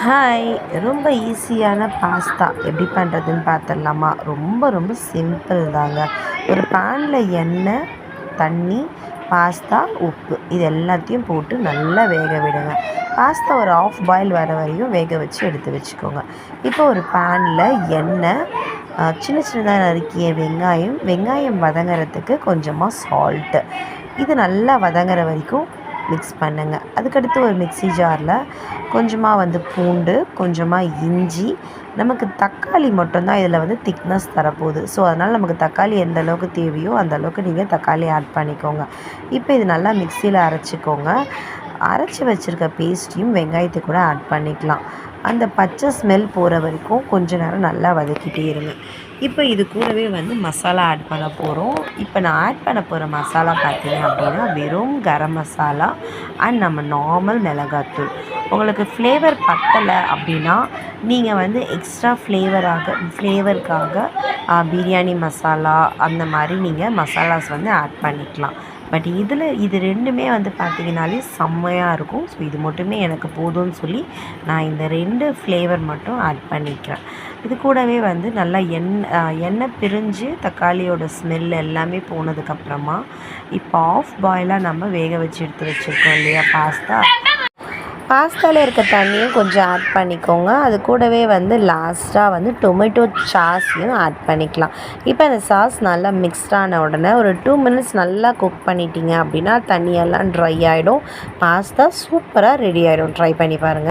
Hi! ரொம்ப ஈஸியான pasta எப்படி பண்ணுறதுன்னு பார்த்துடலாமா? ரொம்ப ரொம்ப சிம்பிள் தாங்க. ஒரு பேனில் எண்ணெய், தண்ணி, பாஸ்தா, உப்பு இது எல்லாத்தையும் போட்டு நல்லா வேக விடுங்க. பாஸ்தா ஒரு ஆஃப் பாயில் வர வரையும் வேக வச்சு எடுத்து வச்சுக்கோங்க. இப்போ ஒரு பேனில் எண்ணெய், சின்ன சின்னதாக நறுக்கிய வெங்காயம் வதங்குறதுக்கு கொஞ்சமாக சால்ட்டு, இது நல்லா வதங்குற வரைக்கும் மிக்ஸ் பண்ணுங்க. அதுக்கடுத்து ஒரு மிக்ஸி ஜாரில் கொஞ்சமாக பூண்டு, கொஞ்சமாக இஞ்சி, நமக்கு தக்காளி மட்டும்தான் இதில் திக்னஸ் தரப்போகுது. ஸோ அதனால் நமக்கு தக்காளி எந்த அளவுக்கு தேவையோ அந்த அளவுக்கு நீங்கள் தக்காளி ஆட் பண்ணிக்கோங்க. இப்போ இது நல்லா மிக்சியில் அரைச்சிக்கோங்க. அரைச்சி வச்சுருக்க பேஸ்ட்டையும் வெங்காயத்தை கூட ஆட் பண்ணிக்கலாம். அந்த பச்சை ஸ்மெல் போகிற வரைக்கும் கொஞ்ச நேரம் நல்லா வதக்கிட்டே இருங்க. இப்போ இது கூடவே மசாலா ஆட் பண்ண போகிறோம். இப்போ நான் ஆட் பண்ண போகிற மசாலா பார்த்தீங்க அப்படின்னா வெறும் கரம் மசாலா அண்ட் நம்ம நார்மல் மிளகாத்தூள். உங்களுக்கு ஃப்ளேவர் பத்தலை அப்படின்னா நீங்கள் எக்ஸ்ட்ரா ஃப்ளேவருக்காக பிரியாணி மசாலா அந்த மாதிரி நீங்கள் மசாலாஸ் ஆட் பண்ணிக்கலாம். பட் இது ரெண்டுமே பார்த்திங்கனாலே செம்மையாக இருக்கும். ஸோ இது மட்டுமே எனக்கு போதும்னு சொல்லி நான் இந்த 2 ஃப்ளேவர் மட்டும் ஆட் பண்ணிக்கிறேன். இது கூடவே நல்லா எண்ணெய் பிரிஞ்சு தக்காளியோட ஸ்மெல் எல்லாமே போனதுக்கப்புறமா இப்போ ஆஃப் பாயிலாக நம்ம வேக வச்சு எடுத்து வச்சுருக்கோம் இல்லையா பாஸ்தாவில் இருக்க தண்ணியும் கொஞ்சம் ஆட் பண்ணிக்கோங்க. அது கூடவே லாஸ்ட்டாக டொமேட்டோ சாஸையும் ஆட் பண்ணிக்கலாம். இப்போ அந்த சாஸ் நல்லா மிக்ஸ்ட் ஆன உடனே ஒரு 2 மினிட்ஸ் நல்லா குக் பண்ணிட்டீங்க அப்படின்னா தண்ணியெல்லாம் ட்ரை ஆகிடும். பாஸ்தா சூப்பராக ரெடி ஆகிடும். ட்ரை பண்ணி பாருங்கள்.